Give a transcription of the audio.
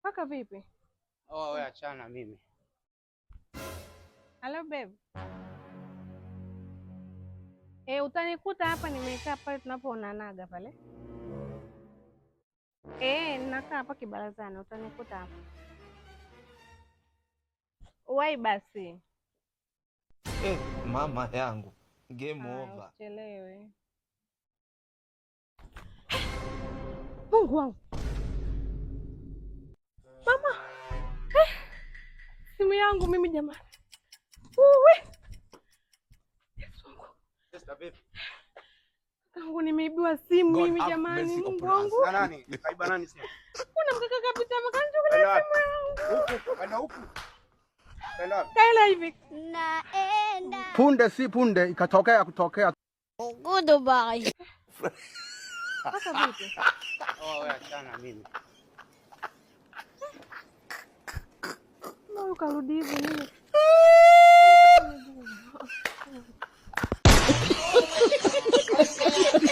Kaka vipi? Oh, wewe achana mimi. Hello babe. Utanikuta hapa nimekaa pale tunapoonanaga pale. Ninakaa hapa kibarazani, utanikuta hapa. Wai basi. Mama yangu. Game over. Uchelewe. Mungu wangu. Mama. Simu yangu mimi jamani. Sister babe. Kangu nimeibiwa simu mimi jamani. Mungu wangu. Na nani? Kaiba nani simu? Kuna mkaka kapita makanchukulia simu yangu. Huku, kwenda huku. Kwenda. Kaela hivi. Naenda. Punde si punde ikatokea kutokea. Goodbye. Kaka vipi? Oh, wewe achana mimi. Mbona ukarudi hivi nini?